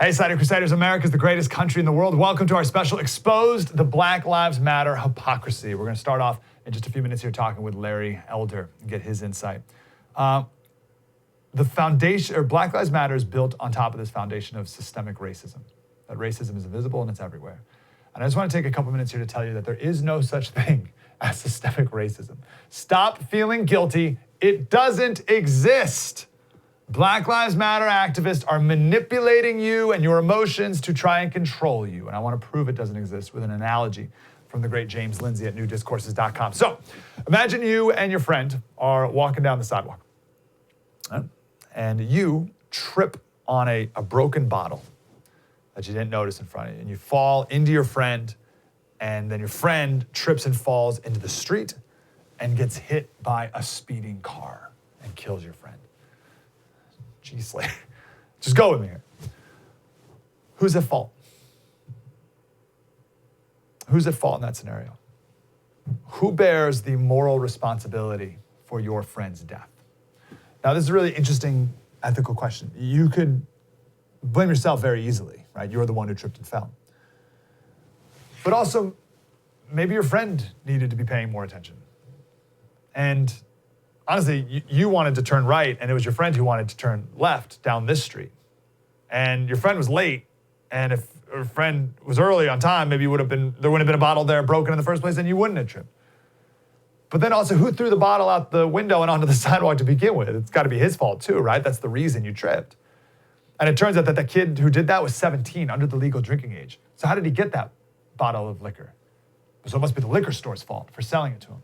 Hey, Slater Crusaders, America is the greatest country in the world. Welcome to our special Exposed the Black Lives Matter Hypocrisy. We're going to start off in just a few minutes here talking with Larry Elder and get his insight. The foundation, or Black Lives Matter, is built on top of this foundation of systemic racism. That racism is invisible and it's everywhere. And I just want to take a couple minutes here to tell you that there is no such thing as systemic racism. Stop feeling guilty. It doesn't exist. Black Lives Matter activists are manipulating you and your emotions to try and control you. And I want to prove it doesn't exist with an analogy from the great James Lindsay at newdiscourses.com. So imagine you and your friend are walking down the sidewalk, and you trip on a broken bottle that you didn't notice in front of you, and you fall into your friend, and then your friend trips and falls into the street and gets hit by a speeding car and kills your friend. Geez, Slater. Just go with me here. Who's at fault? Who's at fault in that scenario? Who bears the moral responsibility for your friend's death? Now, this is a really interesting ethical question. You could blame yourself very easily, right? You're the one who tripped and fell. But also, maybe your friend needed to be paying more attention. And honestly, you wanted to turn right, and it was your friend who wanted to turn left down this street. And your friend was late, and if your friend was early on time, maybe there wouldn't have been a bottle there broken in the first place, and you wouldn't have tripped. But then also, who threw the bottle out the window and onto the sidewalk to begin with? It's got to be his fault too, right? That's the reason you tripped. And it turns out that the kid who did that was 17, under the legal drinking age. So how did he get that bottle of liquor? So it must be the liquor store's fault for selling it to him.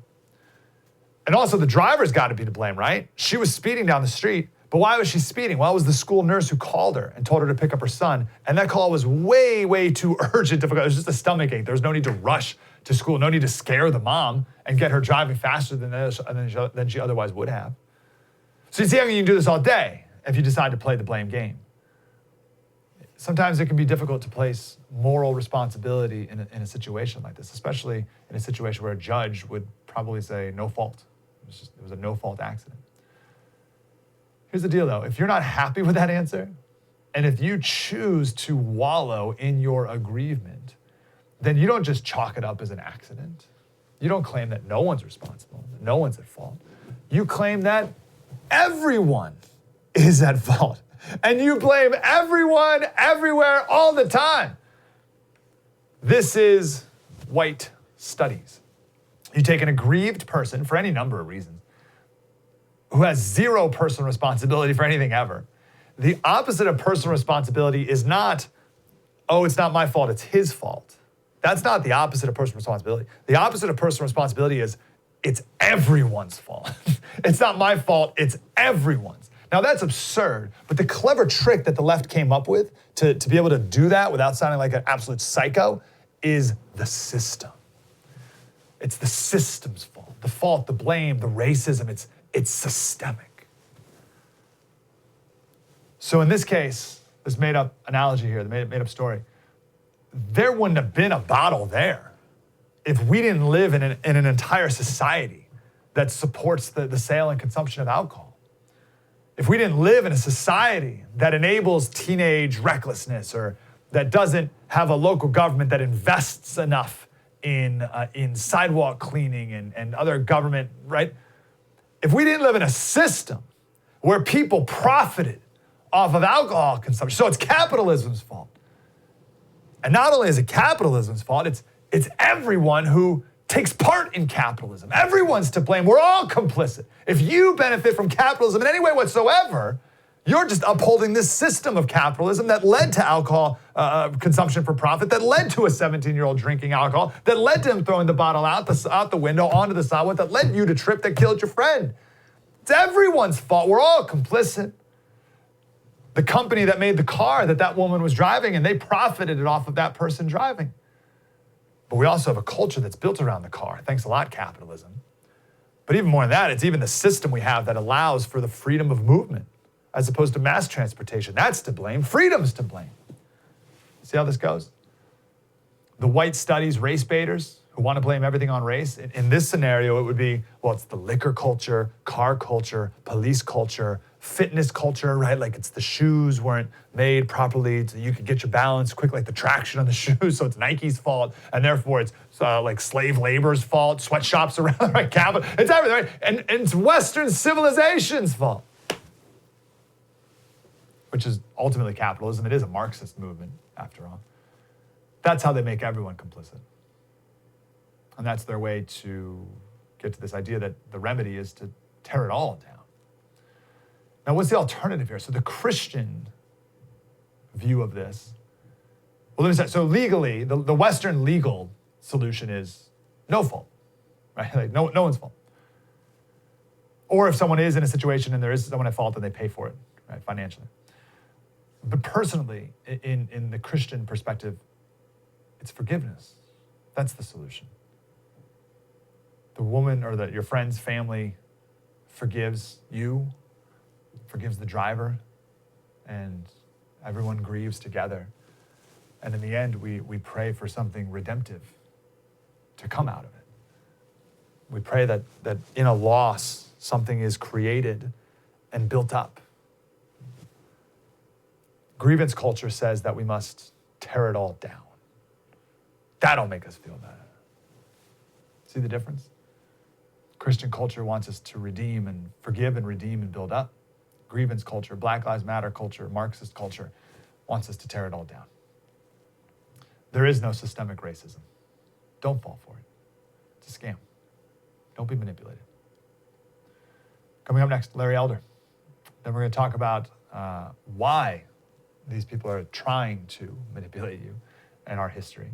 And also, the driver's got to be to blame, right? She was speeding down the street, but why was she speeding? Well, it was the school nurse who called her and told her to pick up her son, and that call was way, way too urgent, difficult. It was just a stomach ache. There was no need to rush to school, no need to scare the mom and get her driving faster than she otherwise would have. So you see how you can do this all day if you decide to play the blame game. Sometimes it can be difficult to place moral responsibility in a situation like this, especially in a situation where a judge would probably say no fault. It was a no-fault accident. Here's the deal, though. If you're not happy with that answer, and if you choose to wallow in your aggrievement, then you don't just chalk it up as an accident. You don't claim that no one's responsible, that no one's at fault. You claim that everyone is at fault. And you blame everyone, everywhere, all the time. This is white studies. You take an aggrieved person for any number of reasons who has zero personal responsibility for anything ever. The opposite of personal responsibility is not, oh, it's not my fault, it's his fault. That's not the opposite of personal responsibility. The opposite of personal responsibility is it's everyone's fault. It's not my fault, it's everyone's. Now that's absurd, but the clever trick that the left came up with to be able to do that without sounding like an absolute psycho is the system. It's the system's fault. The fault, the blame, the racism, it's systemic. So in this case, this made up analogy here, the made up story, there wouldn't have been a bottle there if we didn't live in an entire society that supports the sale and consumption of alcohol. If we didn't live in a society that enables teenage recklessness, or that doesn't have a local government that invests enough in sidewalk cleaning and other government, right? If we didn't live in a system where people profited off of alcohol consumption, so it's capitalism's fault. And not only is it capitalism's fault, it's everyone who takes part in capitalism. Everyone's to blame. We're all complicit. If you benefit from capitalism in any way whatsoever, you're just upholding this system of capitalism that led to alcohol consumption for profit, that led to a 17-year-old drinking alcohol, that led to him throwing the bottle out the window onto the sidewalk, that led you to trip that killed your friend. It's everyone's fault. We're all complicit. The company that made the car that woman was driving, and they profited off of that person driving. But we also have a culture that's built around the car. Thanks a lot, capitalism. But even more than that, it's even the system we have that allows for the freedom of movement as opposed to mass transportation. That's to blame. Freedom's to blame. See how this goes? The white studies race baiters who want to blame everything on race. In this scenario, it would be, well, it's the liquor culture, car culture, police culture, fitness culture, right? Like it's the shoes weren't made properly so you could get your balance quick, like the traction on the shoes. So it's Nike's fault, and therefore it's like slave labor's fault, sweatshops around, right? Capital, it's everything, right? And it's Western civilization's fault, which is ultimately capitalism. It is a Marxist movement, after all. That's how they make everyone complicit. And that's their way to get to this idea that the remedy is to tear it all down. Now, what's the alternative here? So the Christian view of this, well, let me say, so legally, the Western legal solution is no fault, right? Like no one's fault. Or if someone is in a situation and there is someone at fault, then they pay for it, right, financially. But personally, in the Christian perspective, it's forgiveness. That's the solution. The woman or your friend's family forgives you, forgives the driver, and everyone grieves together. And in the end, we pray for something redemptive to come out of it. We pray that in a loss, something is created and built up. Grievance culture says that we must tear it all down. That'll make us feel better. See the difference? Christian culture wants us to redeem and forgive and redeem and build up. Grievance culture, Black Lives Matter culture, Marxist culture wants us to tear it all down. There is no systemic racism. Don't fall for it. It's a scam. Don't be manipulated. Coming up next, Larry Elder. Then we're going to talk about why these people are trying to manipulate you and our history.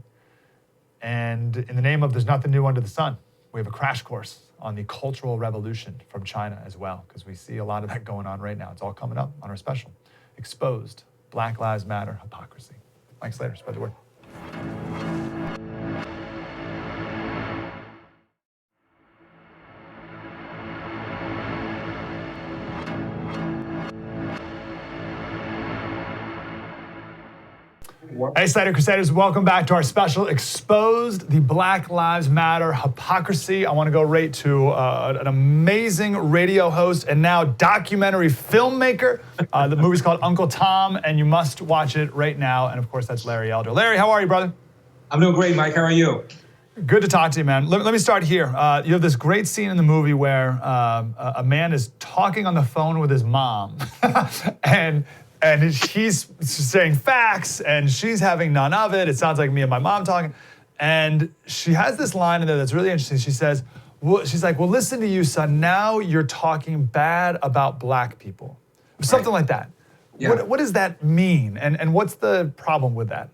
And in the name of there's nothing new under the sun, we have a crash course on the Cultural Revolution from China as well, because we see a lot of that going on right now. It's all coming up on our special. Exposed, Black Lives Matter, Hypocrisy. Mike Slater, spread the word. Hey, Slater Crusaders, welcome back to our special, Exposed, the Black Lives Matter Hypocrisy. I want to go right to an amazing radio host and now documentary filmmaker. The movie's called Uncle Tom, and you must watch it right now. And of course, that's Larry Elder. Larry, how are you, brother? I'm doing great, Mike. How are you? Good to talk to you, man. Let me start here. You have this great scene in the movie where a man is talking on the phone with his mom, and he's saying facts, and she's having none of it. It sounds like me and my mom talking. And she has this line in there that's really interesting. She says, she's like, well, listen to you, son. Now you're talking bad about black people. Something like that. Yeah. What does that mean? And what's the problem with that?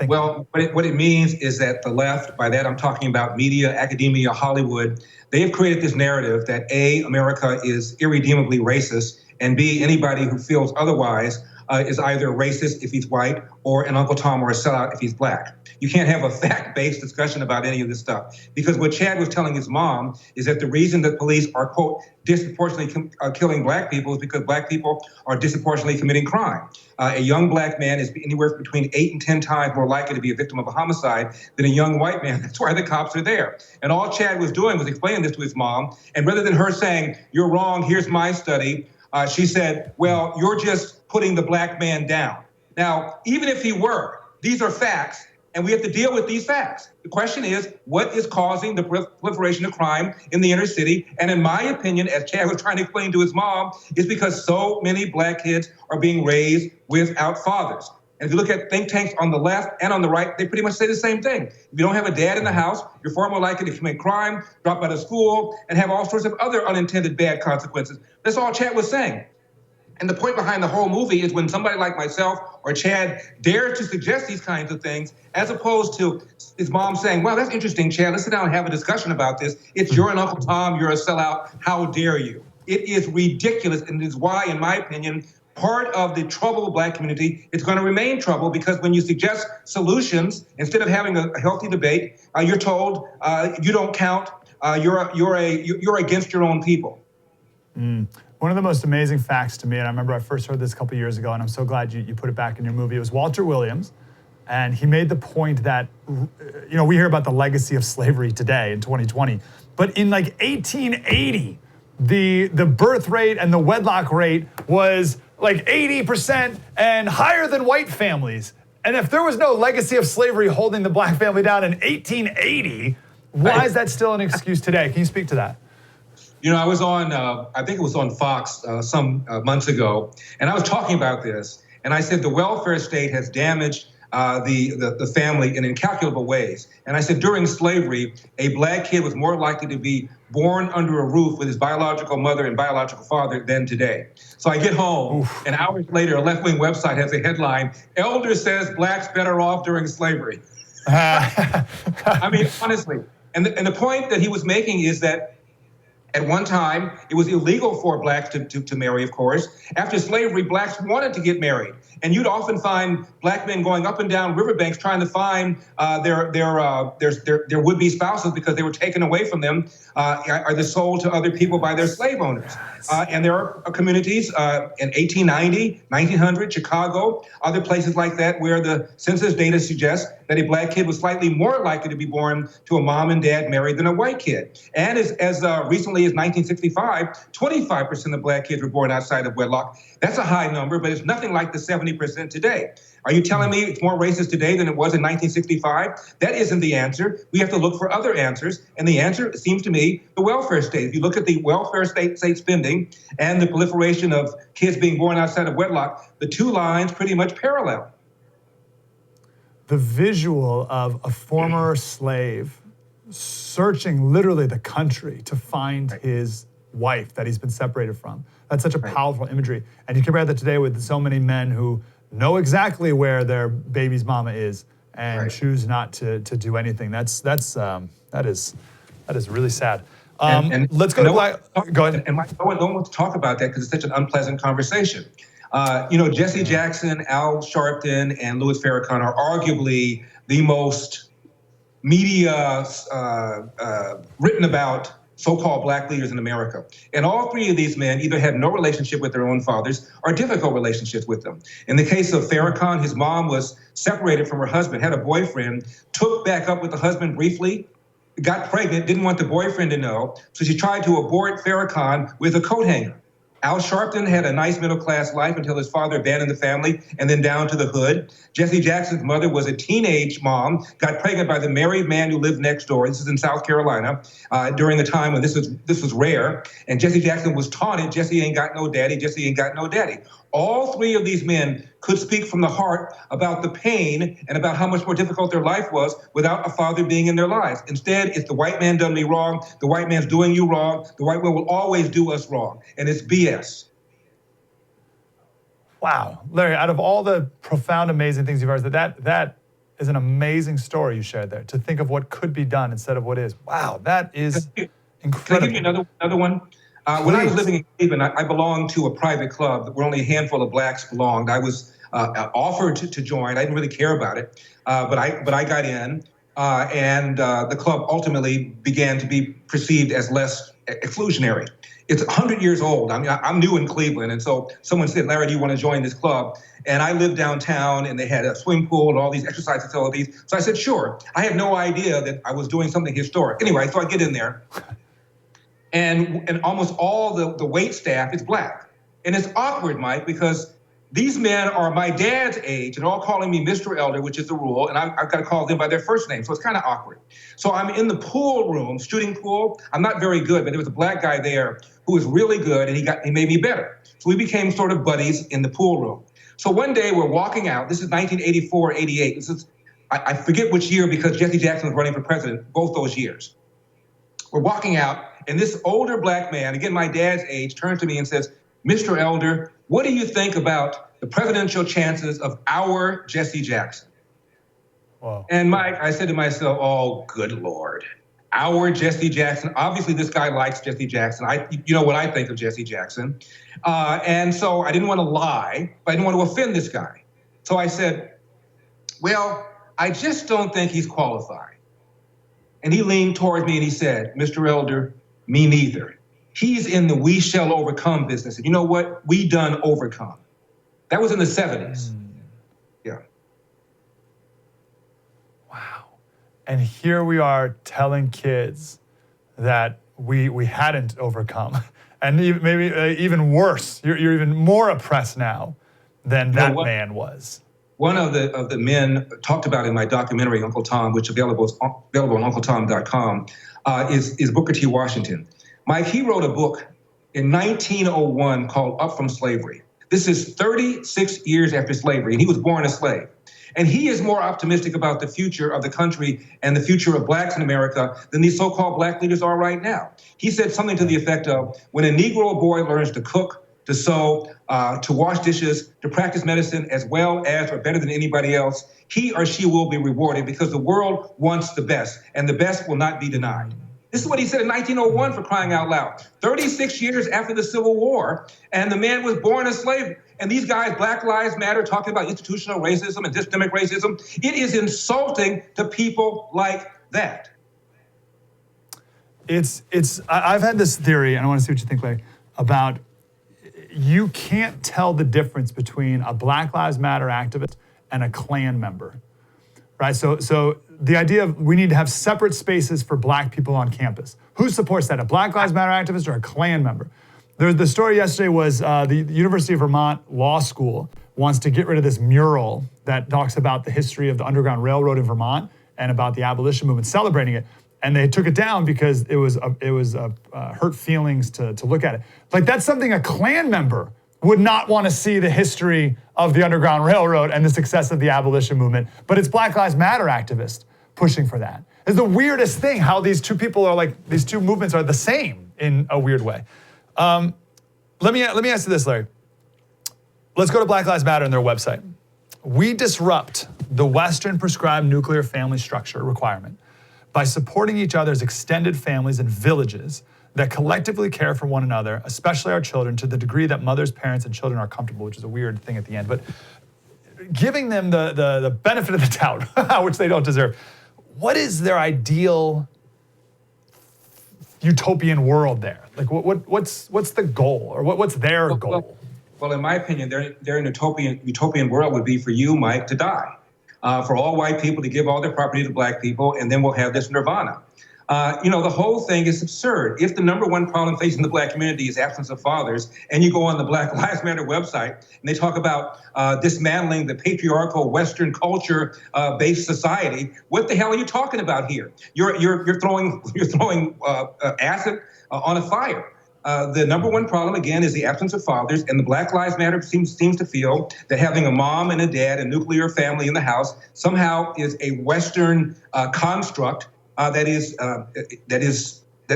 Well, what it means is that the left, by that I'm talking about media, academia, Hollywood, they have created this narrative that A, America is irredeemably racist, and B, anybody who feels otherwise is either racist if he's white or an Uncle Tom or a sellout if he's black. You can't have a fact-based discussion about any of this stuff. Because what Chad was telling his mom is that the reason that police are, quote, disproportionately killing black people is because black people are disproportionately committing crime. A young black man is anywhere between 8 and 10 times more likely to be a victim of a homicide than a young white man. That's why the cops are there. And all Chad was doing was explaining this to his mom. And rather than her saying, you're wrong, here's my study, she said, well, you're just putting the black man down. Now, even if he were, these are facts, and we have to deal with these facts. The question is, what is causing the proliferation of crime in the inner city? And in my opinion, as Chad was trying to explain to his mom, is because so many black kids are being raised without fathers. And if you look at think tanks on the left and on the right, they pretty much say the same thing. If you don't have a dad in the house, you're far more likely to commit crime, drop out of school, and have all sorts of other unintended bad consequences. That's all Chad was saying. And the point behind the whole movie is when somebody like myself or Chad dares to suggest these kinds of things, as opposed to his mom saying, well, that's interesting, Chad, let's sit down and have a discussion about this. It's you're an Uncle Tom, you're a sellout, how dare you? It is ridiculous, and it is why, in my opinion, part of the troubled black community is going to remain troubled, because when you suggest solutions, instead of having a healthy debate, you're told you don't count, you're against your own people. One of the most amazing facts to me, and I remember I first heard this a couple years ago, and I'm so glad you put it back in your movie, it was Walter Williams, and he made the point that, we hear about the legacy of slavery today in 2020, but in like 1880, the birth rate and the wedlock rate was like 80% and higher than white families. And if there was no legacy of slavery holding the black family down in 1880, why is that still an excuse today? Can you speak to that? You know, I was on, I think it was on Fox some months ago, and I was talking about this, and I said the welfare state has damaged the family in incalculable ways. And I said during slavery, a black kid was more likely to be born under a roof with his biological mother and biological father than today. So I get home, and hours later, a left-wing website has a headline, "Elder says blacks better off during slavery." I mean, honestly. And the point that he was making is that at one time, it was illegal for blacks to marry, of course. After slavery, blacks wanted to get married. And you'd often find black men going up and down riverbanks trying to find their would-be spouses because they were taken away from them, or they're sold to other people by their slave owners. And there are communities in 1890, 1900, Chicago, other places like that where the census data suggests that a black kid was slightly more likely to be born to a mom and dad married than a white kid. And as recently as 1965, 25% of black kids were born outside of wedlock. That's a high number, but it's nothing like the 70% today. Are you telling me it's more racist today than it was in 1965? That isn't the answer. We have to look for other answers. And the answer, it seems to me, the welfare state. If you look at the welfare state spending and the proliferation of kids being born outside of wedlock, the two lines pretty much parallel. The visual of a former slave searching literally the country to find his wife that he's been separated from. That's such a powerful imagery. And you compare that today with so many men who know exactly where their baby's mama is and choose not to do anything. That is really sad. And let's go to black. Go ahead. And no one wants to talk about that because it's such an unpleasant conversation. Jesse Jackson, Al Sharpton, and Louis Farrakhan are arguably the most media written about so-called black leaders in America. And all three of these men either had no relationship with their own fathers or difficult relationships with them. In the case of Farrakhan, his mom was separated from her husband, had a boyfriend, took back up with the husband briefly, got pregnant, didn't want the boyfriend to know, so she tried to abort Farrakhan with a coat hanger. Al Sharpton had a nice middle-class life until his father abandoned the family and then down to the hood. Jesse Jackson's mother was a teenage mom, got pregnant by the married man who lived next door. This is in South Carolina during the time when this was rare. And Jesse Jackson was taunted, Jesse ain't got no daddy, Jesse ain't got no daddy. All three of these men could speak from the heart about the pain and about how much more difficult their life was without a father being in their lives. Instead, it's the white man done me wrong, the white man's doing you wrong, the white man will always do us wrong, and it's BS. Wow. Larry, out of all the profound, amazing things you've heard, that is an amazing story you shared there, to think of what could be done instead of what is. Wow, that is incredible. Can I give you another one? When I was living in Cleveland, I belonged to a private club where only a handful of blacks belonged. I was offered to join. I didn't really care about it, but I got in, and the club ultimately began to be perceived as less exclusionary. It's 100 years old. I mean, I'm new in Cleveland, and so someone said, "Larry, do you want to join this club?" And I lived downtown, and they had a swimming pool and all these exercise facilities. So I said, "Sure." I had no idea that I was doing something historic. Anyway, so I get in there. And almost all the wait staff is black. And it's awkward, Mike, because these men are my dad's age and all calling me Mr. Elder, which is the rule, and I've got to call them by their first name, so it's kind of awkward. So I'm in the pool room, shooting pool. I'm not very good, but there was a black guy there who was really good, and he made me better. So we became sort of buddies in the pool room. So one day we're walking out. This is 1984, 88. This is, I forget which year because Jesse Jackson was running for president, both those years. We're walking out, and this older black man, again, my dad's age, turns to me and says, "Mr. Elder, what do you think about the presidential chances of our Jesse Jackson?" Wow. And Mike, I said to myself, oh, good Lord, our Jesse Jackson. Obviously, this guy likes Jesse Jackson. You know what I think of Jesse Jackson. And so I didn't want to lie, but I didn't want to offend this guy. So I said, well, I just don't think he's qualified. And he leaned towards me and he said, "Mr. Elder, me neither. He's in the we shall overcome business. And you know what? We done overcome." That was in the 70s. Yeah. Wow. And here we are telling kids that we hadn't overcome, and maybe even worse, you're even more oppressed now than that man was. One of the men talked about in my documentary Uncle Tom, which is available on UncleTom.com, is Booker T. Washington. Mike, he wrote a book in 1901 called Up from Slavery. This is 36 years after slavery, and he was born a slave. And he is more optimistic about the future of the country and the future of blacks in America than these so-called black leaders are right now. He said something to the effect of, when a Negro boy learns to cook, to sew, to wash dishes, to practice medicine as well as or better than anybody else, he or she will be rewarded because the world wants the best, and the best will not be denied. This is what he said in 1901, for crying out loud. 36 years after the Civil War, and the man was born a slave. And these guys, Black Lives Matter, talking about institutional racism and systemic racism, it is insulting to people like that. I've had this theory, and I want to see what you think, Larry, about you can't tell the difference between a Black Lives Matter activist and a Klan member, right? So the idea of we need to have separate spaces for black people on campus. Who supports that, a Black Lives Matter activist or a Klan member? The story yesterday was the University of Vermont Law School wants to get rid of this mural that talks about the history of the Underground Railroad in Vermont and about the abolition movement, celebrating it. And they took it down because it was hurt feelings to look at it. Like, that's something a Klan member would not want to see, the history of the Underground Railroad and the success of the abolition movement. But it's Black Lives Matter activists pushing for that. It's the weirdest thing how these two people are like, these two movements are the same in a weird way. Let me ask you this, Larry. Let's go to Black Lives Matter and their website. We disrupt the Western prescribed nuclear family structure requirement by supporting each other's extended families and villages that collectively care for one another, especially our children, to the degree that mothers, parents, and children are comfortable, which is a weird thing at the end, but giving them the benefit of the doubt, which they don't deserve. What is their ideal utopian world there? Like, what's the goal, or what's their goal? Well, in my opinion, their utopian world would be for you, Mike, to die. For all white people to give all their property to black people, and then we'll have this nirvana. The whole thing is absurd. If the number one problem facing the black community is absence of fathers, and you go on the Black Lives Matter website and they talk about dismantling the patriarchal Western culture-based society, what the hell are you talking about here? You're throwing acid on a fire. The number one problem, again, is the absence of fathers, and the Black Lives Matter seems to feel that having a mom and a dad, a nuclear family in the house, somehow is a Western construct that is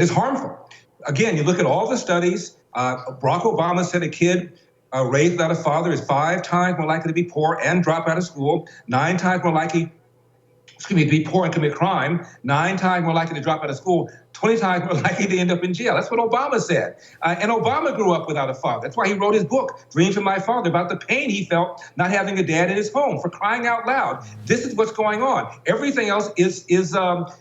harmful. Again, you look at all the studies. Barack Obama said a kid raised without a father is 5 times more likely to be poor and drop out of school, 9 times more likely to be poor and commit crime, 9 times more likely to drop out of school, 20 times more likely to end up in jail. That's what Obama said. And Obama grew up without a father. That's why he wrote his book, Dreams from My Father, about the pain he felt not having a dad in his home, for crying out loud. This is what's going on. Everything else is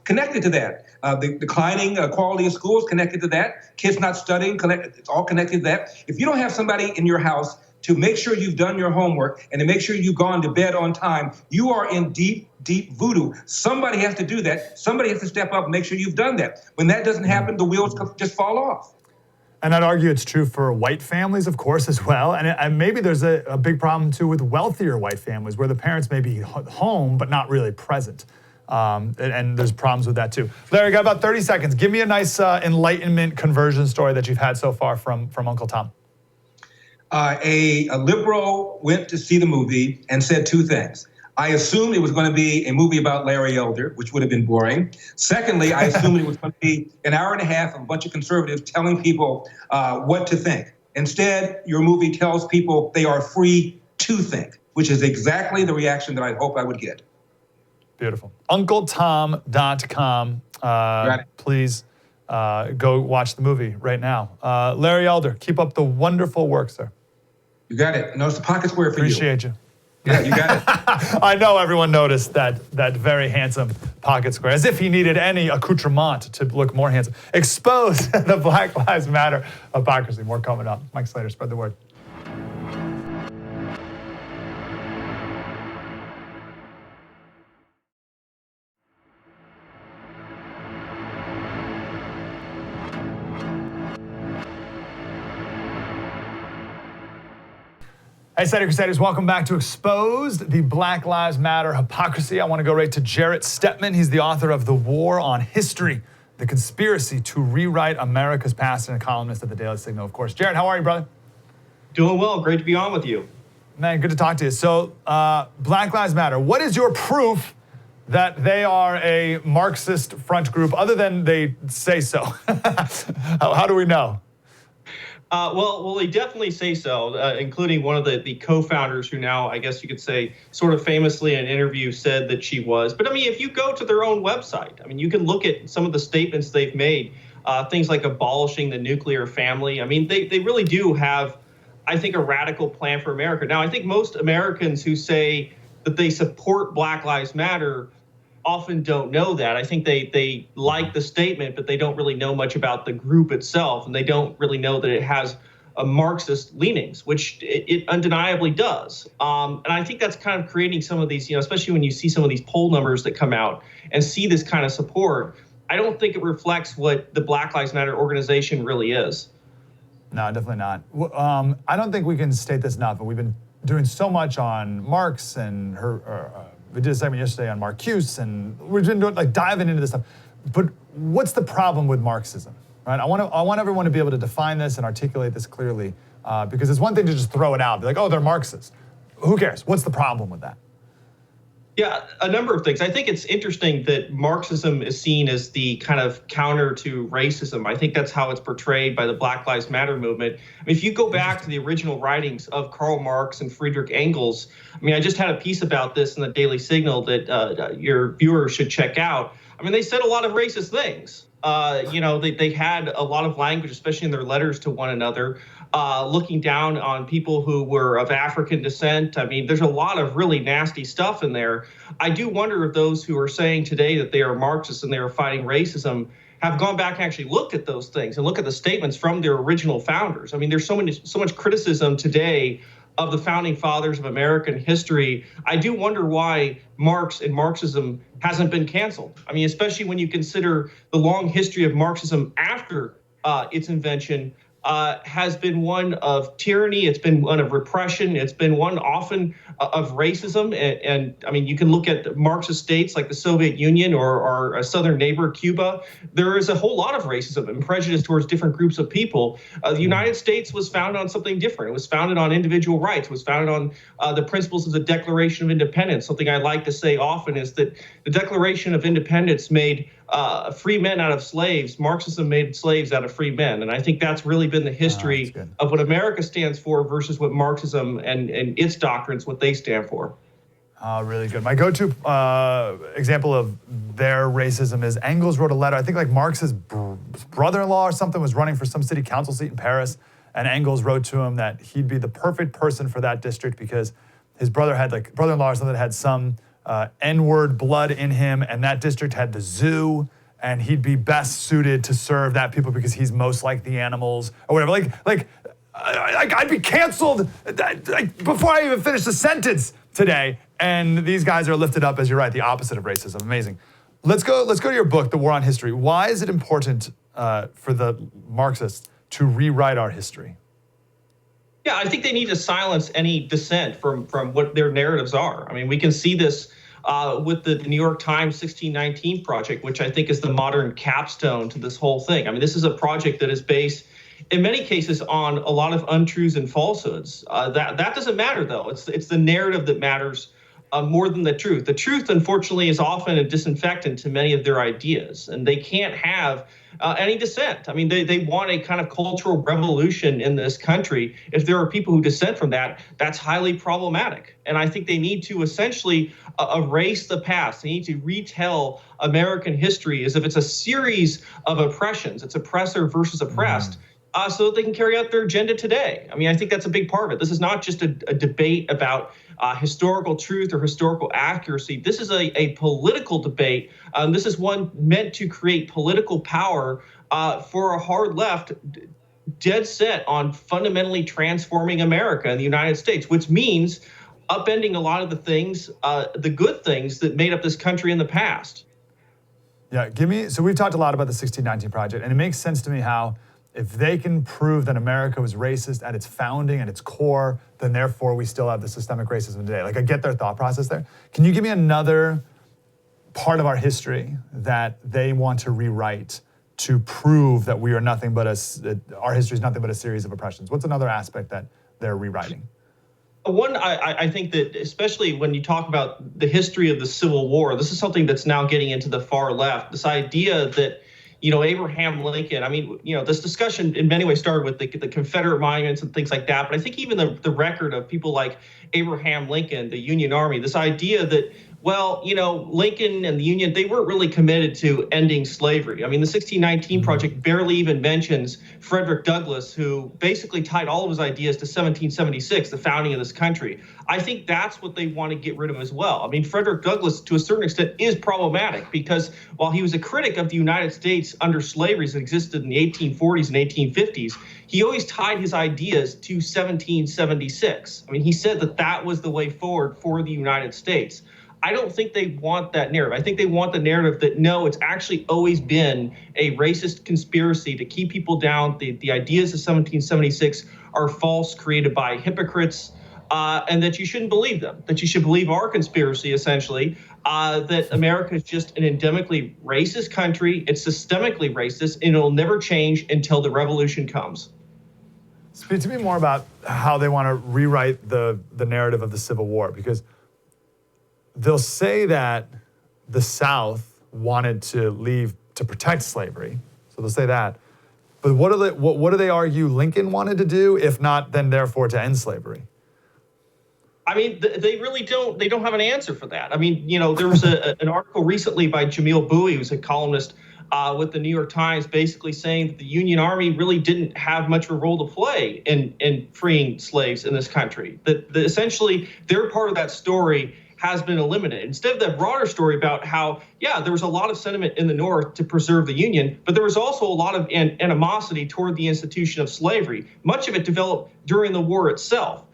connected to that. The declining quality of schools connected to that. Kids not studying, it's all connected to that. If you don't have somebody in your house to make sure you've done your homework and to make sure you've gone to bed on time, you are in deep, deep voodoo. Somebody has to do that. Somebody has to step up and make sure you've done that. When that doesn't happen, the wheels just fall off. And I'd argue it's true for white families, of course, as well. And maybe there's a big problem, too, with wealthier white families where the parents may be home but not really present. And there's problems with that, too. Larry, got about 30 seconds. Give me a nice Enlightenment conversion story that you've had so far from Uncle Tom. A liberal went to see the movie and said 2 things. I assumed it was going to be a movie about Larry Elder, which would have been boring. Secondly, I assumed it was going to be an hour and a half of a bunch of conservatives telling people what to think. Instead, your movie tells people they are free to think, which is exactly the reaction that I hope I would get. Beautiful. UncleTom.com. Please go watch the movie right now. Larry Elder, keep up the wonderful work, sir. You got it. Notice the pocket square for Appreciate you. Yeah, you got it. I know everyone noticed that very handsome pocket square, as if he needed any accoutrement to look more handsome. Expose the Black Lives Matter hypocrisy. More coming up. Mike Slater, spread the word. Hey, Slater Crusaders, welcome back to Exposed, the Black Lives Matter hypocrisy. I want to go right to Jarrett Stepman. He's the author of The War on History, The Conspiracy to Rewrite America's Past, and a columnist at the Daily Signal, of course. Jarrett, how are you, brother? Doing well. Great to be on with you. Man, good to talk to you. So, Black Lives Matter, what is your proof that they are a Marxist front group, other than they say so? How do we know? Well, they definitely say so, including one of the co-founders who now, I guess you could say, sort of famously in an interview said that she was. But I mean, if you go to their own website, I mean, you can look at some of the statements they've made, things like abolishing the nuclear family. I mean, they really do have, I think, a radical plan for America. Now, I think most Americans who say that they support Black Lives Matter often don't know that. I think they like the statement, but they don't really know much about the group itself, and they don't really know that it has a Marxist leanings, which it undeniably does. And I think that's kind of creating some of these, especially when you see some of these poll numbers that come out and see this kind of support, I don't think it reflects what the Black Lives Matter organization really is. No, definitely not. I don't think we can state this enough, but we've been doing so much on Marx and her. We did a segment yesterday on Marcuse, and we've been doing, diving into this stuff. But what's the problem with Marxism, right? I want everyone to be able to define this and articulate this clearly, because it's one thing to just throw it out, be like, oh, they're Marxists. Who cares? What's the problem with that? Yeah, a number of things. I think it's interesting that Marxism is seen as the kind of counter to racism. I think that's how it's portrayed by the Black Lives Matter movement. I mean, if you go back to the original writings of Karl Marx and Friedrich Engels, I mean, I just had a piece about this in the Daily Signal that your viewers should check out. I mean, they said a lot of racist things. They had a lot of language, especially in their letters to one another, looking down on people who were of African descent. I mean, there's a lot of really nasty stuff in there. I do wonder if those who are saying today that they are Marxists and they are fighting racism have gone back and actually looked at those things and look at the statements from their original founders. I mean, there's so much criticism today of the founding fathers of American history. I do wonder why Marx and Marxism hasn't been canceled. I mean, especially when you consider the long history of Marxism after its invention has been one of tyranny. It's been one of repression. It's been one often of racism. And I mean, you can look at Marxist states like the Soviet Union or a southern neighbor, Cuba. There is a whole lot of racism and prejudice towards different groups of people. The United States was founded on something different. It was founded on individual rights. It was founded on the principles of the Declaration of Independence. Something I like to say often is that the Declaration of Independence made free men out of slaves. Marxism made slaves out of free men. And I think that's really been the history of what America stands for versus what Marxism and its doctrines, what they stand for. Really good. My go-to example of their racism is Engels wrote a letter. I think like Marx's brother-in-law or something was running for some city council seat in Paris. And Engels wrote to him that he'd be the perfect person for that district because his brother-in-law or something had some N-word blood in him, and that district had the zoo, and he'd be best suited to serve that people because he's most like the animals or whatever. I'd be canceled before I even finish the sentence today. And these guys are lifted up as, you're right, the opposite of racism. Amazing. Let's go to your book, The War on History. Why is it important for the Marxists to rewrite our history? Yeah, I think they need to silence any dissent from what their narratives are. I mean, we can see this with the New York Times 1619 project, which I think is the modern capstone to this whole thing. I mean, this is a project that is based, in many cases, on a lot of untruths and falsehoods. That doesn't matter, though. It's the narrative that matters more than the truth. The truth, unfortunately, is often a disinfectant to many of their ideas, and they can't have any dissent. I mean, they want a kind of cultural revolution in this country. If there are people who dissent from that, that's highly problematic. And I think they need to essentially erase the past. They need to retell American history as if it's a series of oppressions. It's oppressor versus oppressed. So that they can carry out their agenda today. I mean, I think that's a big part of it. This is not just a debate about historical truth or historical accuracy. This is a political debate. This is one meant to create political power for a hard left dead set on fundamentally transforming America and the United States, which means upending a lot of the things, the good things that made up this country in the past. Yeah, so we've talked a lot about the 1619 Project, and it makes sense to me how If they can prove that America was racist at its founding, at its core, then therefore we still have the systemic racism today. Like, I get their thought process there. Can you give me another part of our history that they want to rewrite to prove that we are nothing but our history is nothing but a series of oppressions? What's another aspect that they're rewriting? One, I think that especially when you talk about the history of the Civil War, this is something that's now getting into the far left. This idea that, Abraham Lincoln, this discussion in many ways started with the Confederate monuments and things like that. But I think even the record of people like Abraham Lincoln, the Union Army, this idea that, Lincoln and the Union, they weren't really committed to ending slavery. The 1619 Project barely even mentions Frederick Douglass, who basically tied all of his ideas to 1776, the founding of this country. I think that's what they want to get rid of as well. Frederick Douglass, to a certain extent, is problematic because while he was a critic of the United States under slavery that existed in the 1840s and 1850s, he always tied his ideas to 1776. He said that was the way forward for the United States. I don't think they want that narrative. I think they want the narrative that, no, it's actually always been a racist conspiracy to keep people down. The ideas of 1776 are false, created by hypocrites, and that you shouldn't believe them, that you should believe our conspiracy, essentially, that America is just an endemically racist country. It's systemically racist, and it'll never change until the revolution comes. Speak to me more about how they want to rewrite the narrative of the Civil War, because they'll say that the South wanted to leave to protect slavery. So they'll say that. But what do they argue Lincoln wanted to do, if not then therefore to end slavery? They really don't. They don't have an answer for that. There was an article recently by Jamil Bowie, who's a columnist with the New York Times, basically saying that the Union Army really didn't have much of a role to play in freeing slaves in this country. That essentially their part of that story has been eliminated. Instead of that broader story about how, there was a lot of sentiment in the North to preserve the Union, but there was also a lot of animosity toward the institution of slavery. Much of it developed during the war itself.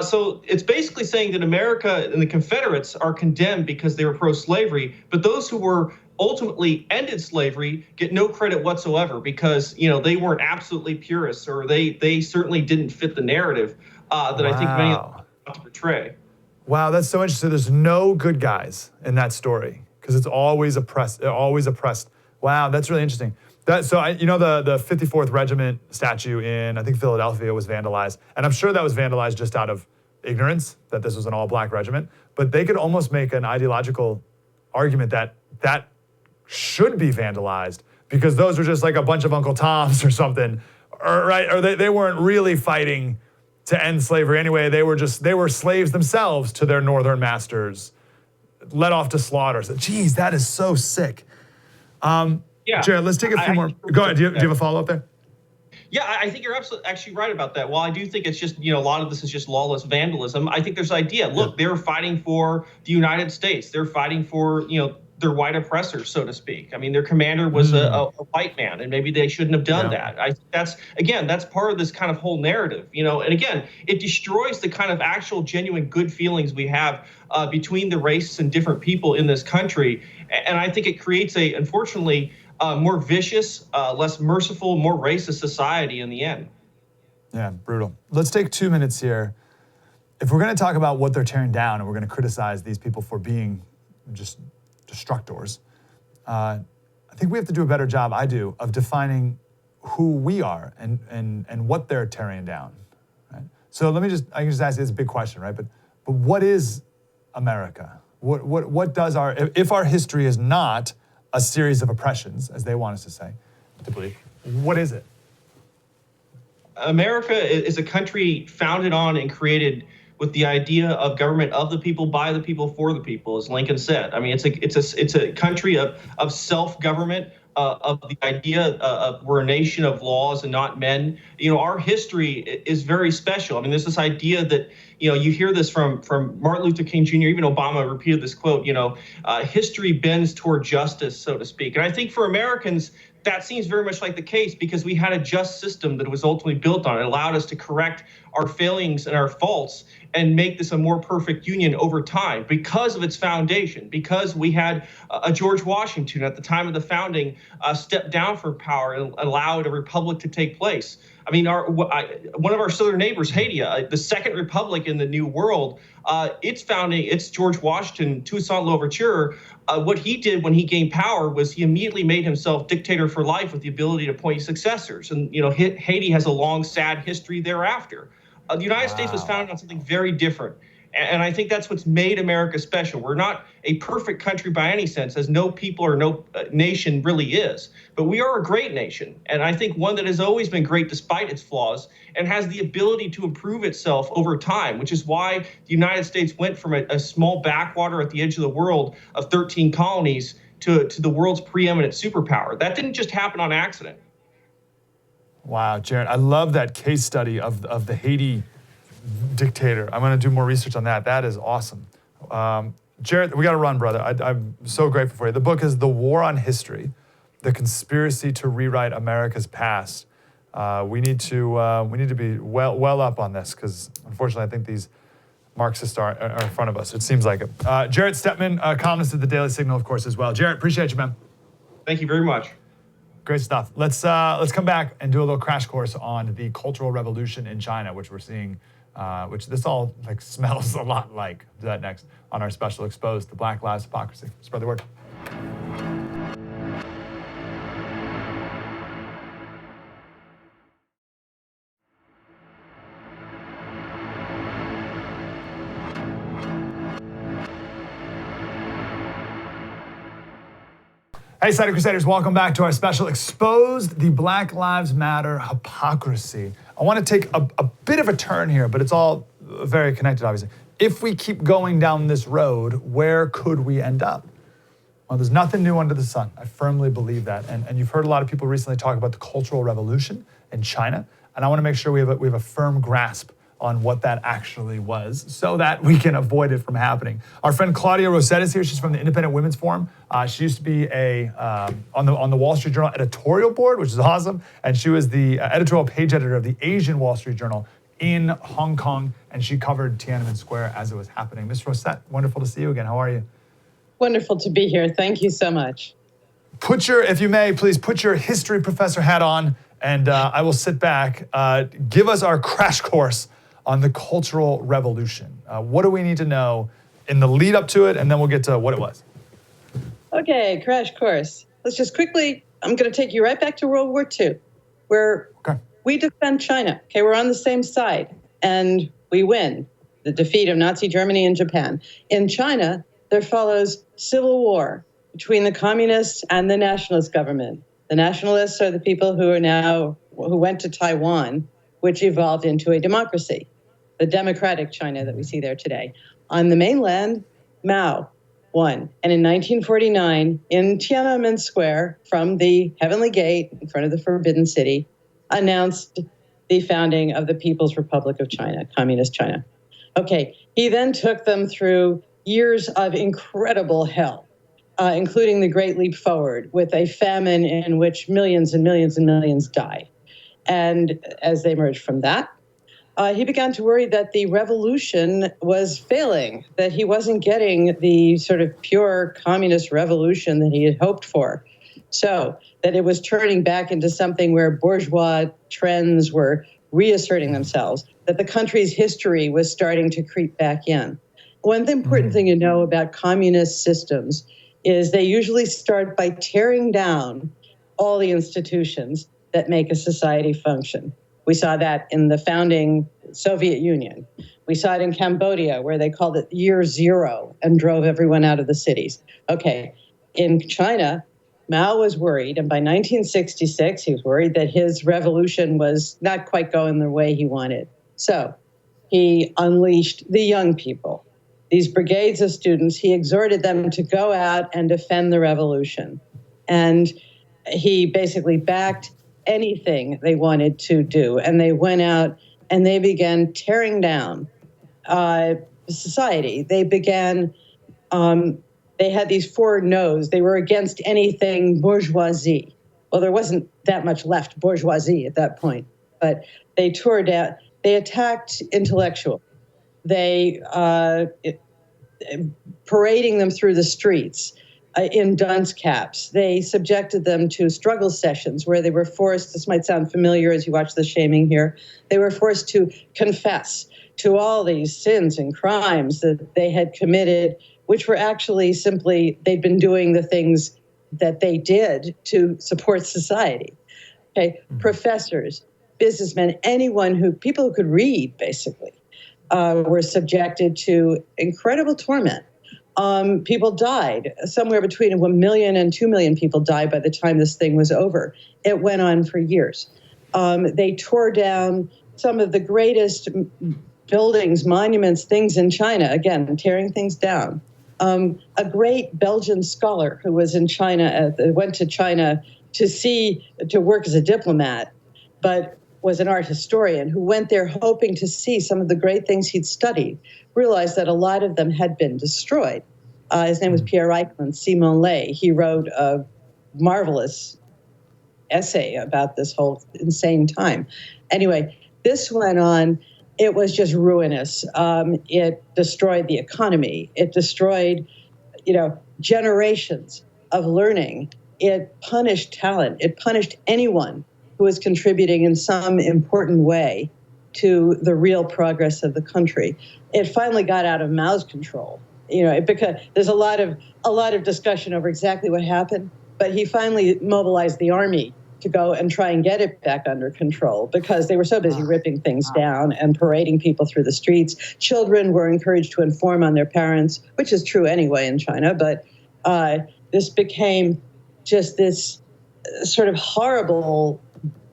So it's basically saying that America and the Confederates are condemned because they were pro-slavery, but those who were ultimately ended slavery get no credit whatsoever because, they weren't absolutely purists, or they certainly didn't fit the narrative that I think many of them want to portray. Wow, that's so interesting. There's no good guys in that story because it's always oppressed. Wow, that's really interesting. The 54th Regiment statue in, I think, Philadelphia was vandalized. And I'm sure that was vandalized just out of ignorance, that this was an all-black regiment. But they could almost make an ideological argument that should be vandalized because those were just like a bunch of Uncle Toms or something, or they weren't really fighting to end slavery anyway. They were slaves themselves to their northern masters, led off to slaughter. So, geez, that is so sick. Jared, let's take a few more. Go ahead. Do you have a follow-up there? Yeah, I think you're actually right about that. While I do think it's just, a lot of this is just lawless vandalism, I think there's an idea. Look, they were fighting for the United States. They're fighting for, their white oppressors, so to speak. Their commander was a white man, and maybe they shouldn't have done that. I think that's part of this kind of whole narrative, and again, it destroys the kind of actual genuine good feelings we have between the races and different people in this country. And I think it creates unfortunately, more vicious, less merciful, more racist society in the end. Yeah, brutal. Let's take 2 minutes here. If we're going to talk about what they're tearing down and we're going to criticize these people for being just destructors, I think we have to do a better job, of defining who we are and what they're tearing down. Right? So I can just ask you this big question, right? But what is America? What does if our history is not a series of oppressions, as they want us to believe, what is it? America is a country founded on and created with the idea of government of the people, by the people, for the people, as Lincoln said. It's a country of self-government, of the idea of we're a nation of laws and not men. Our history is very special. There's this idea that, you hear this from Martin Luther King Jr., even Obama repeated this quote, history bends toward justice, so to speak. And I think for Americans, that seems very much like the case because we had a just system that was ultimately built on. It allowed us to correct our failings and our faults and make this a more perfect union over time because of its foundation, because we had a George Washington at the time of the founding step down from power and allowed a republic to take place. I mean, one of our southern neighbors, Haiti, the second republic in the New World, it's George Washington, Toussaint Louverture. What he did when he gained power was he immediately made himself dictator for life with the ability to appoint successors. And, Haiti has a long, sad history thereafter. The United States was founded on something very different. And I think that's what's made America special. We're not a perfect country by any sense, as no people or no nation really is. But we are a great nation. And I think one that has always been great despite its flaws and has the ability to improve itself over time, which is why the United States went from a small backwater at the edge of the world of 13 colonies to the world's preeminent superpower. That didn't just happen on accident. Wow, Jared, I love that case study of the Haiti dictator. I'm going to do more research on that. That is awesome. Jared, we got to run, brother. I'm so grateful for you. The book is The War on History, The Conspiracy to Rewrite America's Past. We need to be well up on this because unfortunately I think these Marxists are in front of us. It seems like it. Jared Stepman, columnist at the Daily Signal, of course, as well. Jared, appreciate you, man. Thank you very much. Great stuff. Let's come back and do a little crash course on the Cultural Revolution in China, which we're seeing, which this all smells a lot like. Do that next on our special Exposed, the Black Lives Hypocrisy. Spread the word. Hey, Slater Crusaders, welcome back to our special Exposed, the Black Lives Matter Hypocrisy. I want to take a bit of a turn here, but it's all very connected, obviously. If we keep going down this road, where could we end up? Well, there's nothing new under the sun. I firmly believe that. And you've heard a lot of people recently talk about the Cultural Revolution in China, and I want to make sure we have a firm grasp on what that actually was so that we can avoid it from happening. Our friend Claudia Rosetta is here. She's from the Independent Women's Forum. She used to be on the Wall Street Journal editorial board, which is awesome. And she was the editorial page editor of the Asian Wall Street Journal in Hong Kong. And she covered Tiananmen Square as it was happening. Ms. Rosetta, wonderful to see you again. How are you? Wonderful to be here. Thank you so much. If you may, please put your history professor hat on and I will sit back. Give us our crash course on the Cultural Revolution. What do we need to know in the lead up to it, and then we'll get to what it was. Okay, crash course. Let's just quickly, I'm going to take you right back to World War II, where we defend China. Okay, we're on the same side, and we win the defeat of Nazi Germany and Japan. In China, there follows civil war between the communists and the nationalist government. The nationalists are the people who went to Taiwan, which evolved into a democracy. The democratic China that we see there today. On the mainland, Mao won. And in 1949, in Tiananmen Square, from the Heavenly Gate in front of the Forbidden City, announced the founding of the People's Republic of China, Communist China. Okay, he then took them through years of incredible hell, including the Great Leap Forward, with a famine in which millions and millions and millions died. And as they emerged from that, he began to worry that the revolution was failing, that he wasn't getting the sort of pure communist revolution that he had hoped for. So that it was turning back into something where bourgeois trends were reasserting themselves, that the country's history was starting to creep back in. One important thing to know about communist systems is they usually start by tearing down all the institutions that make a society function. We saw that in the founding Soviet Union. We saw it in Cambodia, where they called it year zero and drove everyone out of the cities. Okay, in China, Mao was worried, and by 1966, he was worried that his revolution was not quite going the way he wanted. So he unleashed the young people, these brigades of students. He exhorted them to go out and defend the revolution. And he basically backed anything they wanted to do. And they went out and they began tearing down society. They began, they had these four no's. They were against anything bourgeoisie. well, there wasn't that much left bourgeoisie at that point, but they tore down, they attacked intellectuals. They parading them through the streets in dunce caps. They subjected them to struggle sessions where they were forced, this might sound familiar as you watch the shaming here, they were forced to confess to all these sins and crimes that they had committed, which were actually simply, they'd been doing the things that they did to support society. Okay, professors, businessmen, people who could read, basically, were subjected to incredible torment. People died. Somewhere between 1 million and 2 million people died by the time this thing was over. It went on for years. They tore down some of the greatest buildings, monuments, things in China, again, tearing things down. A great Belgian scholar who was in China, went to China to work as a diplomat, but was an art historian who went there hoping to see some of the great things he'd studied, realized that a lot of them had been destroyed. His name was Pierre Eichmann, Simon Lay. He wrote a marvelous essay about this whole insane time. Anyway, this went on. It was just ruinous. It destroyed the economy. It destroyed, generations of learning. It punished talent. It punished anyone who was contributing in some important way to the real progress of the country. It finally got out of Mao's control. Because there's a lot of discussion over exactly what happened, but he finally mobilized the army to go and try and get it back under control because they were so busy ripping things down and parading people through the streets. Children were encouraged to inform on their parents, which is true anyway in China, but this became just this sort of horrible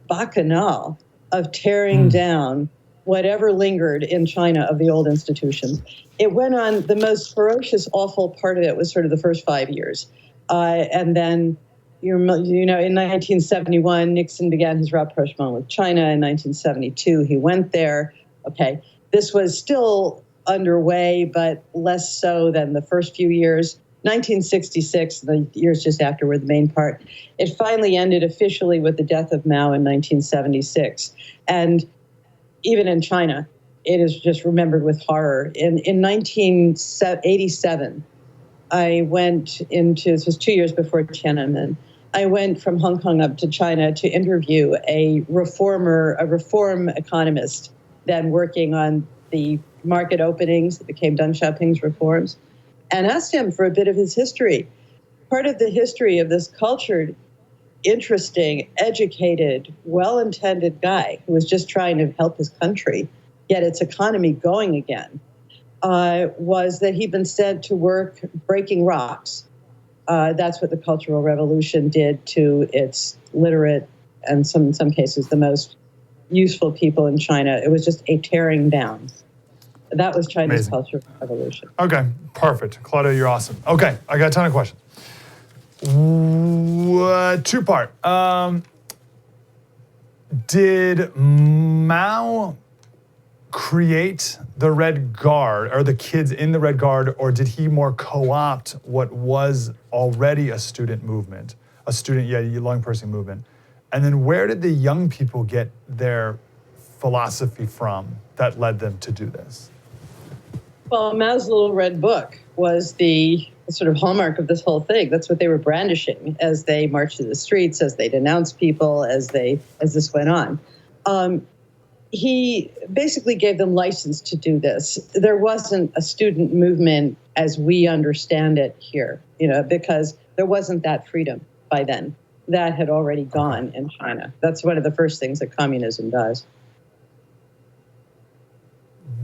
bacchanal of tearing down whatever lingered in China of the old institutions. It went on, the most ferocious, awful part of it was sort of the first 5 years. And then, in 1971, Nixon began his rapprochement with China. In 1972, he went there. Okay, this was still underway, but less so than the first few years. 1966, the years just after were the main part. It finally ended officially with the death of Mao in 1976. And even in China, it is just remembered with horror. In 1987, I went into, this was 2 years before Tiananmen, I went from Hong Kong up to China to interview a reform economist, then working on the market openings that became Deng Xiaoping's reforms, and asked him for a bit of his history. Part of the history of this cultured, interesting, educated, well-intended guy who was just trying to help his country get its economy going again was that he'd been sent to work breaking rocks. That's what the Cultural Revolution did to its literate and in some cases the most useful people in China. It was just a tearing down. That was China's Cultural Revolution. Okay, perfect. Claudia, you're awesome. Okay, I got a ton of questions. Two-part. Did Mao create the Red Guard, or the kids in the Red Guard, or did he more co-opt what was already a student movement, young person movement? And then where did the young people get their philosophy from that led them to do this? Well, Mao's Little Red Book was the sort of hallmark of this whole thing. That's what they were brandishing as they marched through the streets, as they denounced people, as this went on. He basically gave them license to do this. There wasn't a student movement as we understand it here, because there wasn't that freedom by then. That had already gone in China. That's one of the first things that communism does.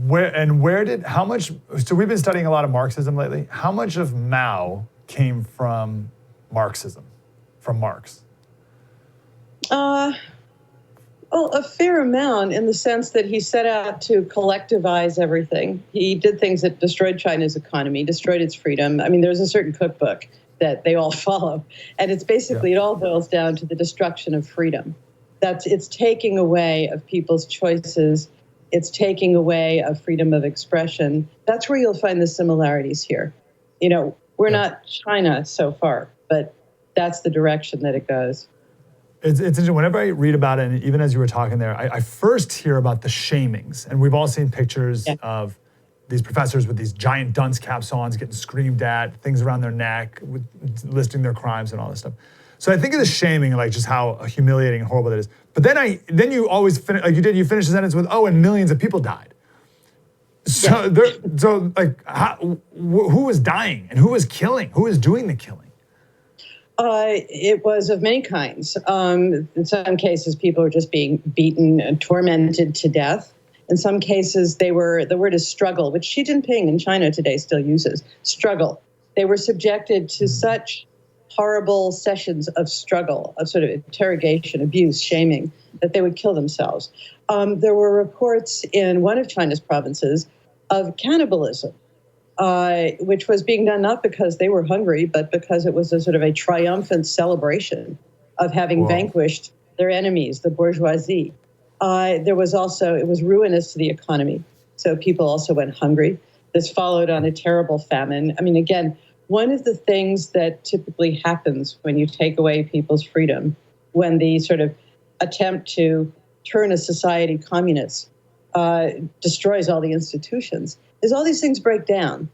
So we've been studying a lot of Marxism lately. How much of Mao came from Marxism, from Marx? Well, a fair amount in the sense that he set out to collectivize everything. He did things that destroyed China's economy, destroyed its freedom. I mean, there's a certain cookbook that they all follow. And it's basically, It all boils down to the destruction of freedom. It's taking away of people's choices. It's taking away of freedom of expression. That's where you'll find the similarities here. We're not China so far, but that's the direction that it goes. It's interesting. Whenever I read about it, and even as you were talking there, I first hear about the shamings. And we've all seen pictures of these professors with these giant dunce caps on, getting screamed at, things around their neck, listing their crimes and all this stuff. So I think of the shaming, like just how humiliating and horrible that is. But then you always finish, like you finish the sentence with, oh, and millions of people died. So, who was dying and who was killing? Who was doing the killing? It was of many kinds. In some cases, people were just being beaten and tormented to death. In some cases, the word is struggle, which Xi Jinping in China today still uses, struggle. They were subjected to such horrible sessions of struggle, of sort of interrogation, abuse, shaming, that they would kill themselves. There were reports in one of China's provinces of cannibalism, which was being done not because they were hungry, but because it was a sort of a triumphant celebration of having vanquished their enemies, the bourgeoisie. It was ruinous to the economy. So people also went hungry. This followed on a terrible famine. I mean, again, one of the things that typically happens when you take away people's freedom, when the sort of attempt to turn a society communist destroys all the institutions, is all these things break down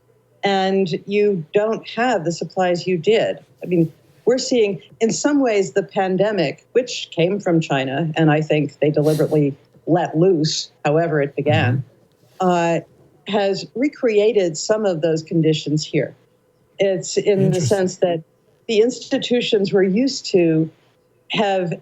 and you don't have the supplies you did. I mean, we're seeing, in some ways, the pandemic, which came from China, and I think they deliberately let loose, however it began, has recreated some of those conditions here. It's in the sense that the institutions we're used to have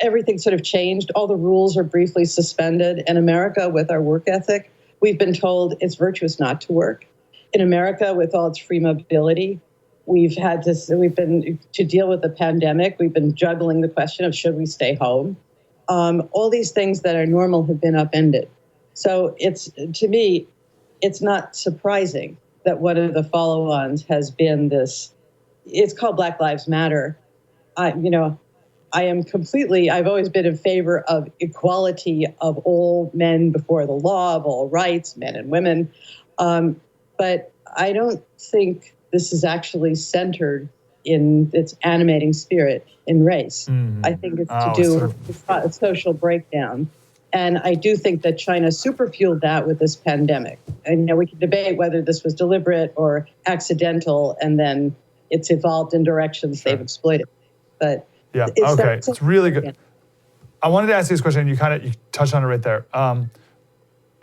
everything sort of changed. All the rules are briefly suspended. In America, with our work ethic, we've been told it's virtuous not to work. In America, with all its free mobility, we've been to deal with the pandemic. We've been juggling the question of should we stay home. All these things that are normal have been upended. So to me, it's not surprising that one of the follow-ons has been this. It's called Black Lives Matter. I've always been in favor of equality of all men before the law, of all rights, men and women. But I don't think this is actually centered in its animating spirit in race. I think it's to do with a social breakdown. And I do think that China superfueled that with this pandemic. And we can debate whether this was deliberate or accidental, and then it's evolved in directions they've exploited. But it's really good. I wanted to ask you this question, and you touched on it right there.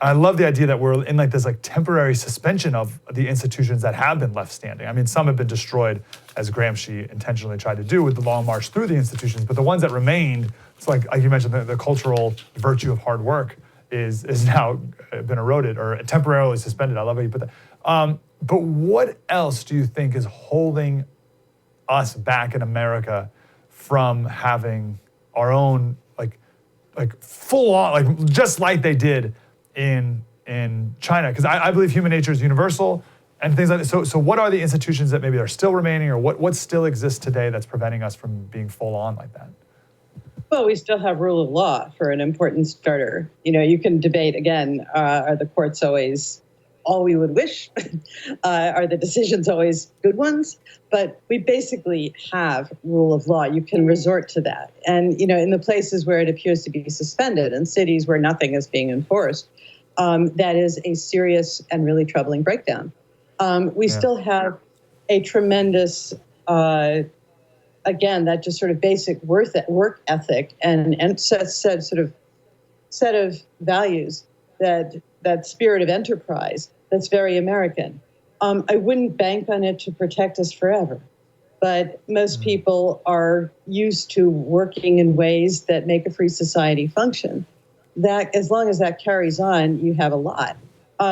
I love the idea that we're in this temporary suspension of the institutions that have been left standing. I mean, some have been destroyed, as Gramsci intentionally tried to do with the long march through the institutions, but the ones that remained, it's like you mentioned, the cultural virtue of hard work is now been eroded or temporarily suspended. I love how you put that. But what else do you think is holding us back in America from having our own full on, just like they did in China? Because I believe human nature is universal and things like that. So what are the institutions that maybe are still remaining, or what still exists today that's preventing us from being full on like that? Well, we still have rule of law for an important starter. You can debate again, are the courts always all we would wish? Are the decisions always good ones? But we basically have rule of law. You can resort to that. And, in the places where it appears to be suspended, in cities where nothing is being enforced, that is a serious and really troubling breakdown. We still have a tremendous, again, that just sort of basic work ethic and set of values, that spirit of enterprise that's very American. I wouldn't bank on it to protect us forever, but most people are used to working in ways that make a free society function. That, as long as that carries on, you have a lot.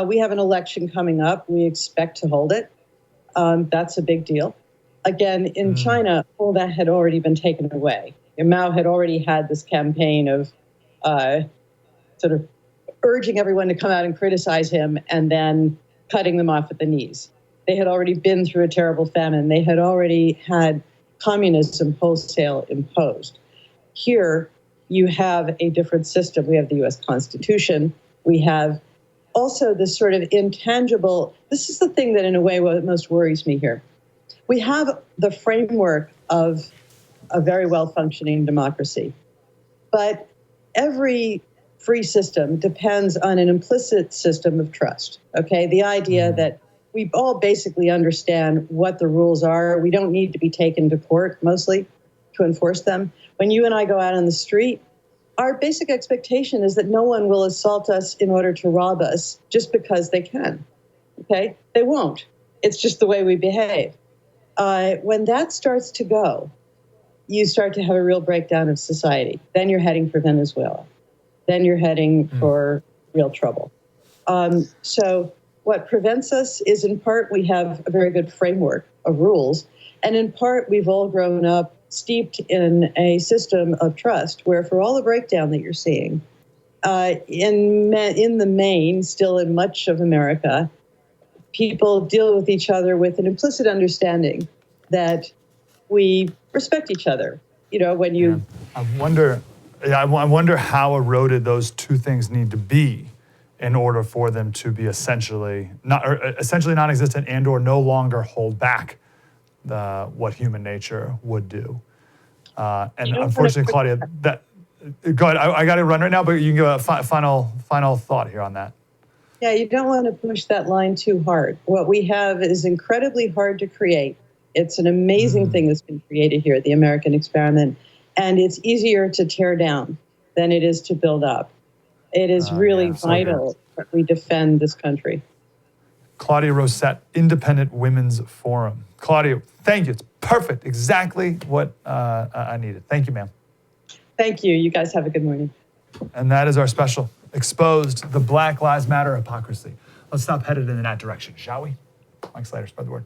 We have an election coming up. We expect to hold it. That's a big deal. Again, in China, all that had already been taken away. Mao had already had this campaign of sort of urging everyone to come out and criticize him and then cutting them off at the knees. They had already been through a terrible famine. They had already had communism wholesale imposed. Here, you have a different system. We have the U.S. Constitution. We have also this sort of intangible, this is the thing that in a way what most worries me here. We have the framework of a very well-functioning democracy. But every free system depends on an implicit system of trust, okay? The idea that we all basically understand what the rules are. We don't need to be taken to court, mostly, to enforce them. When you and I go out on the street, our basic expectation is that no one will assault us in order to rob us just because they can, okay? They won't. It's just the way we behave. When that starts to go, you start to have a real breakdown of society. Then you're heading for Venezuela. Then you're heading for real trouble. So what prevents us is, in part, we have a very good framework of rules. And in part, we've all grown up steeped in a system of trust where, for all the breakdown that you're seeing, in the main, still in much of America, people deal with each other with an implicit understanding that we respect each other. You know, when you... I wonder how eroded those two things need to be in order for them to be essentially non-existent and or no longer hold back what human nature would do. And unfortunately, Claudia, go ahead. I got to run right now, but you can give a final thought here on that. Yeah, you don't want to push that line too hard. What we have is incredibly hard to create. It's an amazing thing that's been created here, the American experiment, and it's easier to tear down than it is to build up. It is really vital that we defend this country. Claudia Rosette, Independent Women's Forum. Claudia, thank you. It's perfect. Exactly what I needed. Thank you, ma'am. Thank you. You guys have a good morning. And that is our special. Exposed the Black Lives Matter hypocrisy. Let's stop headed in that direction, shall we? Mike Slater, spread the word.